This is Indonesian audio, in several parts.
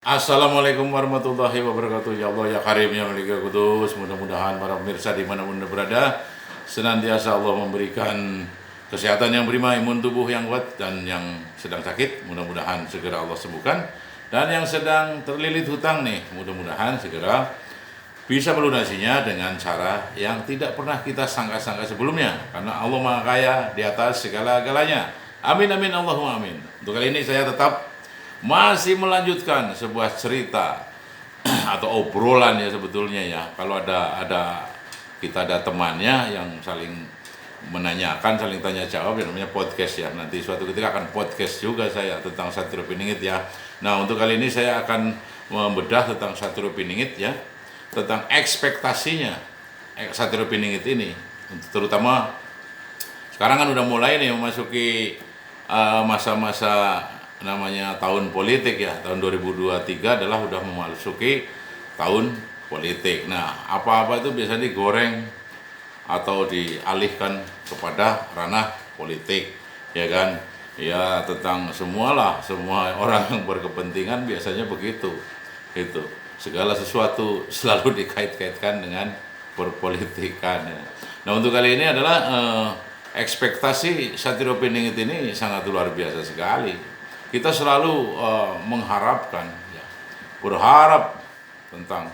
Assalamualaikum warahmatullahi wabarakatuh. Ya Allah ya Karim ya Malik ya Kudus. Mudah-mudahan para pemirsa dimanapun Anda berada senantiasa Allah memberikan kesehatan yang prima, imun tubuh yang kuat, dan yang sedang sakit mudah-mudahan segera Allah sembuhkan, dan yang sedang terlilit hutang nih mudah-mudahan segera bisa melunasinya dengan cara yang tidak pernah kita sangka-sangka sebelumnya, karena Allah Maha Kaya di atas segala-galanya. Amin amin Allahumma amin. Untuk kali ini saya tetap masih melanjutkan sebuah cerita atau obrolan ya sebetulnya ya. Kalau kita ada temannya yang saling menanyakan, saling tanya jawab, yang namanya podcast ya. Nanti suatu ketika akan podcast juga saya tentang Satrio Piningit ya. Nah, untuk kali ini saya akan membedah tentang Satrio Piningit ya, tentang ekspektasinya Satrio Piningit ini, terutama sekarang kan udah mulai nih memasuki masa-masa namanya tahun politik ya. Tahun 2023 adalah udah memasuki tahun politik. Nah, apa-apa itu biasanya digoreng atau dialihkan kepada ranah politik, ya kan? Ya, tentang semua orang yang berkepentingan biasanya begitu. Itu segala sesuatu selalu dikait-kaitkan dengan perpolitikan ya. Nah, untuk kali ini adalah ekspektasi Satrio Piningit ini sangat luar biasa sekali. Kita selalu mengharapkan, ya, berharap tentang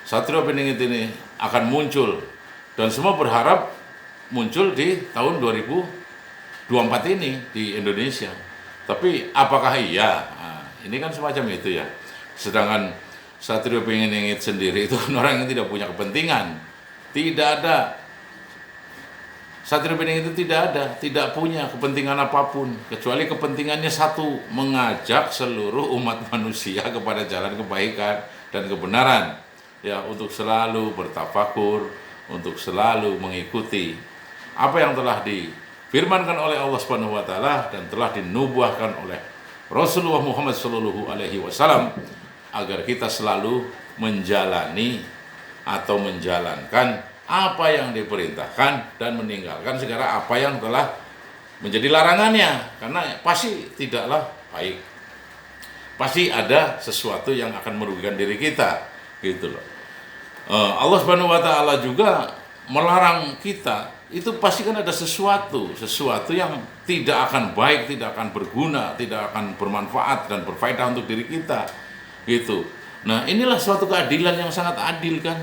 Satrio Piningit ini akan muncul, dan semua berharap muncul di tahun 2024 ini di Indonesia. Tapi apakah iya? Nah, ini kan semacam itu ya. Sedangkan Satrio Piningit sendiri itu orang yang tidak punya kepentingan, tidak ada. Satrio Piningit itu tidak punya kepentingan apapun, kecuali kepentingannya satu, mengajak seluruh umat manusia kepada jalan kebaikan dan kebenaran. Ya, untuk selalu bertafakur, untuk selalu mengikuti apa yang telah difirmankan oleh Allah Subhanahu wa taala dan telah dinubuahkan oleh Rasulullah Muhammad sallallahu alaihi wasallam, agar kita selalu menjalani atau menjalankan apa yang diperintahkan dan meninggalkan segala apa yang telah menjadi larangannya, karena pasti tidaklah baik, pasti ada sesuatu yang akan merugikan diri kita gitu loh. Allah Subhanahu wa taala juga melarang kita, itu pasti kan ada sesuatu yang tidak akan baik, tidak akan berguna, tidak akan bermanfaat dan berfaedah untuk diri kita gitu. Nah, inilah suatu keadilan yang sangat adil kan.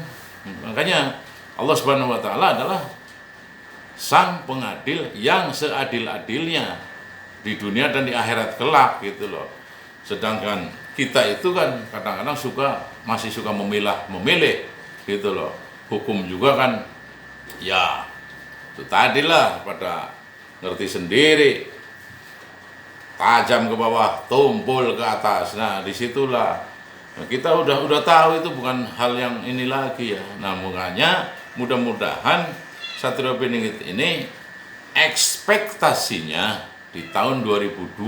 Makanya Allah Subhanahu wa taala adalah sang pengadil yang seadil-adilnya di dunia dan di akhirat kelak gitu loh. Sedangkan kita itu kan kadang-kadang masih suka memilih gitu loh. Hukum juga kan ya itu tadi lah, pada ngerti sendiri, tajam ke bawah, tumpul ke atas. Nah, disitulah kita udah tahu itu bukan hal yang ini lagi ya. Nah, makanya mudah-mudahan Satrio Piningit ini ekspektasinya di tahun 2024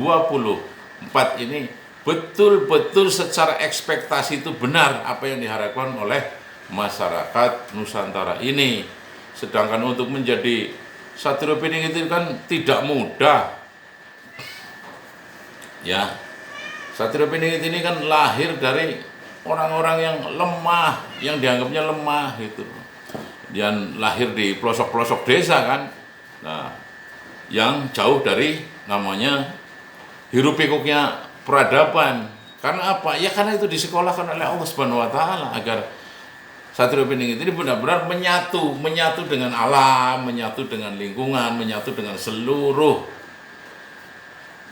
ini betul-betul secara ekspektasi itu benar apa yang diharapkan oleh masyarakat Nusantara ini. Sedangkan untuk menjadi Satrio Piningit itu kan tidak mudah ya. Satrio Piningit ini kan lahir dari orang-orang yang lemah, yang dianggapnya lemah gitu. Dia lahir di pelosok-pelosok desa kan. Nah, yang jauh dari namanya hiruk pikuknya peradaban. Karena apa? Ya karena itu disekolahkan oleh Allah Subhanahu wa taala agar Satrio Piningit ini benar-benar menyatu dengan alam, menyatu dengan lingkungan, menyatu dengan seluruh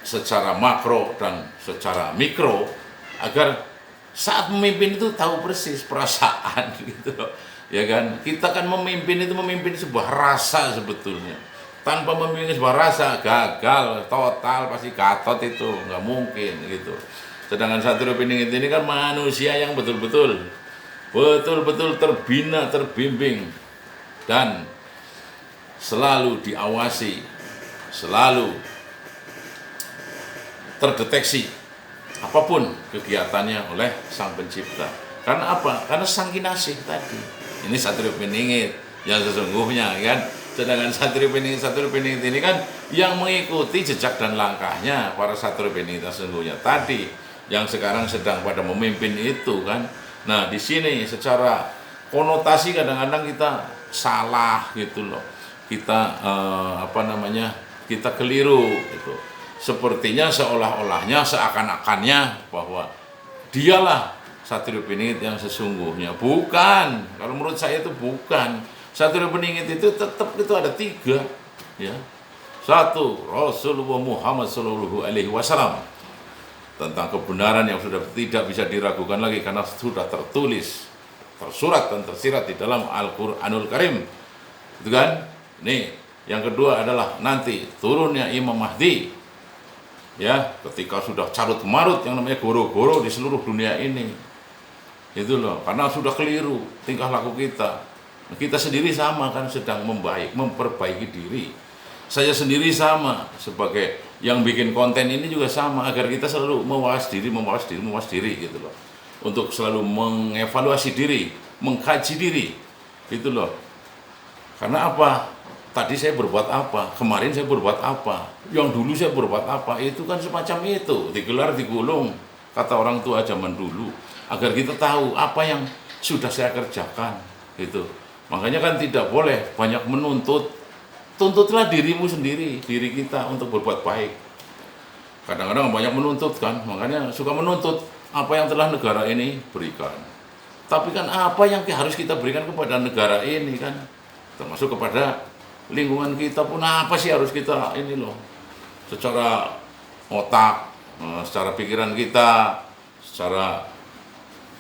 secara makro dan secara mikro, agar saat memimpin itu tahu persis perasaan gitu loh. Ya kan, kita kan memimpin sebuah rasa sebetulnya. Tanpa memimpin sebuah rasa, gagal total, pasti gatot itu, nggak mungkin gitu. Sedangkan Satrio Piningit ini kan manusia yang betul-betul terbina, terbimbing, dan selalu diawasi, selalu terdeteksi apapun kegiatannya oleh Sang Pencipta. Karena apa? Karena sang kinasih tadi. Ini Satrio Piningit yang sesungguhnya kan. Sedangkan Satrio Piningit ini kan yang mengikuti jejak dan langkahnya para Satrio Piningit sesungguhnya tadi, yang sekarang sedang pada memimpin itu kan. Nah, di sini secara konotasi kadang-kadang kita salah gitu loh. Kita kita keliru gitu. Sepertinya seolah-olahnya seakan-akannya bahwa dialah Satrio Piningit yang sesungguhnya. Bukan. Kalau menurut saya itu bukan. Satrio Piningit itu tetap itu ada 3 ya. 1, Rasulullah Muhammad Sallallahu Alaihi Wasallam, tentang kebenaran yang sudah tidak bisa diragukan lagi karena sudah tertulis, tersurat dan tersirat di dalam Al-Qur'anul Karim. Itu kan? Nih, yang kedua adalah nanti turunnya Imam Mahdi. Ya, ketika sudah carut marut yang namanya goro-goro di seluruh dunia ini. Itu loh, karena sudah keliru tingkah laku kita. Kita sendiri sama kan sedang memperbaiki diri. Saya sendiri sama sebagai yang bikin konten ini juga sama, agar kita selalu mawas diri gitu loh. Untuk selalu mengevaluasi diri, mengkaji diri. Gitu loh. Karena apa? Tadi saya berbuat apa? Kemarin saya berbuat apa? Yang dulu saya berbuat apa? Itu kan semacam itu, digelar digulung kata orang tua zaman dulu, agar kita tahu apa yang sudah saya kerjakan gitu. Makanya kan tidak boleh banyak menuntut. Tuntutlah dirimu sendiri, diri kita untuk berbuat baik. Kadang-kadang banyak menuntut kan, makanya suka menuntut apa yang telah negara ini berikan. Tapi kan apa yang harus kita berikan kepada negara ini kan, termasuk kepada lingkungan kita pun apa sih harus kita ini loh. Secara otak, secara pikiran kita, secara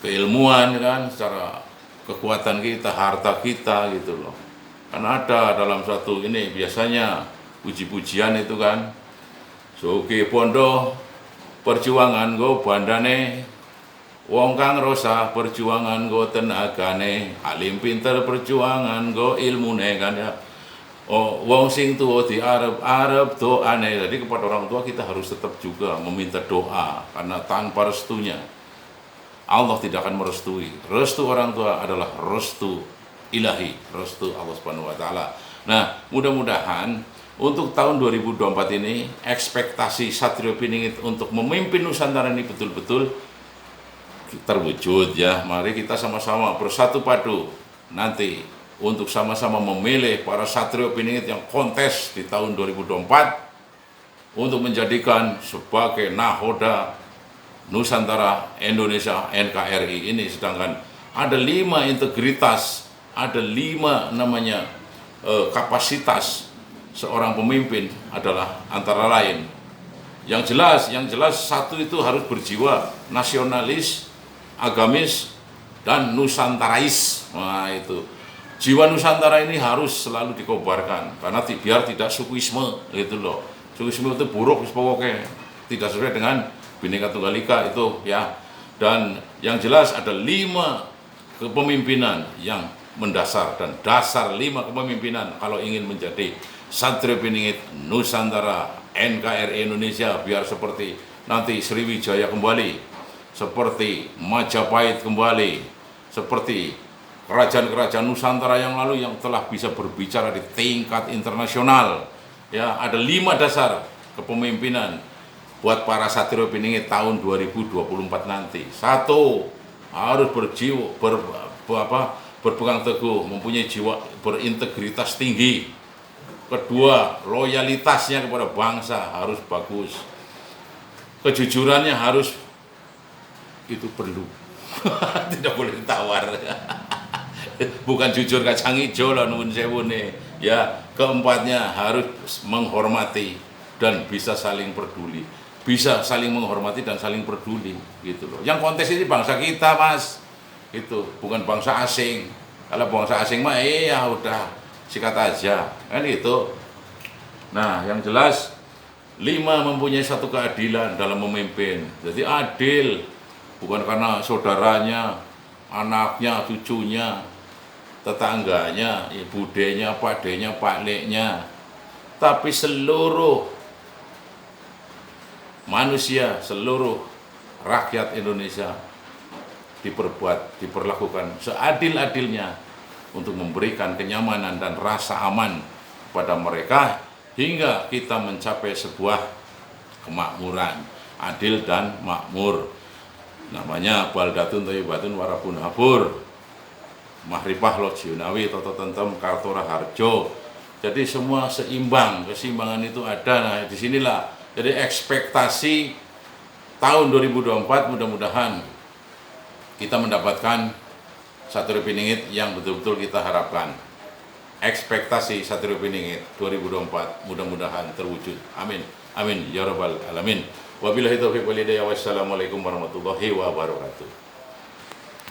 keilmuan kan, secara kekuatan kita, harta kita gitu loh. Kan ada dalam satu ini biasanya puji-pujian itu kan, Soge Bondo perjuangan go bandane, wong kang rosa perjuangan go tenagane, alim pinter perjuangan go ilmune kan ya. Oh, wong sing tuwa di arep doane. Jadi kepada orang tua kita harus tetap juga meminta doa, karena tanpa restunya Allah tidak akan merestui. Restu orang tua adalah restu ilahi, restu Allah Subhanahu wa taala. Nah, mudah-mudahan untuk tahun 2024 ini ekspektasi Satrio Piningit untuk memimpin Nusantara ini betul-betul terwujud ya. Mari kita sama-sama bersatu padu nanti untuk sama-sama memilih para Satrio Piningit yang kontes di tahun 2024 untuk menjadikan sebagai nahoda Nusantara Indonesia NKRI ini. Sedangkan ada 5 integritas, ada 5 namanya kapasitas seorang pemimpin adalah antara lain yang jelas 1 itu harus berjiwa nasionalis, agamis, dan nusantarais. Nah itu jiwa Nusantara ini harus selalu dikobarkan karena biar tidak sukuisme gitu loh. Sukuisme itu buruk pokoknya, tidak sesuai dengan Bhinneka Tunggal Ika itu ya. Dan yang jelas ada 5 kepemimpinan yang mendasar, dan dasar 5 kepemimpinan kalau ingin menjadi Satrio Piningit Nusantara NKRI Indonesia, biar seperti nanti Sriwijaya kembali, seperti Majapahit kembali, seperti kerajaan-kerajaan Nusantara yang lalu yang telah bisa berbicara di tingkat internasional. Ya, ada 5 dasar kepemimpinan buat para Satrio Piningit tahun 2024 nanti. 1, harus berpegang teguh, mempunyai jiwa berintegritas tinggi. 2, loyalitasnya kepada bangsa harus bagus. Kejujurannya harus itu perlu. Tidak boleh ditawar. Bukan jujur kacang hijau lah nuwun sewu nih. Ya, keempatnya harus menghormati dan bisa saling peduli. Bisa saling menghormati dan saling peduli gitu loh. Yang kontes ini bangsa kita, Mas. Itu bukan bangsa asing. Kalau bangsa asing mah ya udah sikat aja kan itu. Nah, yang jelas 5 mempunyai satu keadilan dalam memimpin. Jadi adil, bukan karena saudaranya, anaknya, cucunya, tetangganya, budenya, padenya, pakliknya, tapi seluruh manusia, seluruh rakyat Indonesia diperlakukan seadil-adilnya untuk memberikan kenyamanan dan rasa aman kepada mereka hingga kita mencapai sebuah kemakmuran, adil dan makmur. namanya baldatun thayyibatun warabun hafur, mahrifah lot Yunawi, toto tentem Kartora Harjo. Jadi semua seimbang, keseimbangan itu ada. Nah disinilah jadi ekspektasi tahun 2024 mudah-mudahan kita mendapatkan Satrio Piningit yang betul-betul kita harapkan. Ekspektasi Satrio Piningit 2024 mudah-mudahan terwujud. Amin. Amin ya rabbal alamin. Wabillahi taufiq wal hidayah. Wassalamualaikum warahmatullahi wabarakatuh.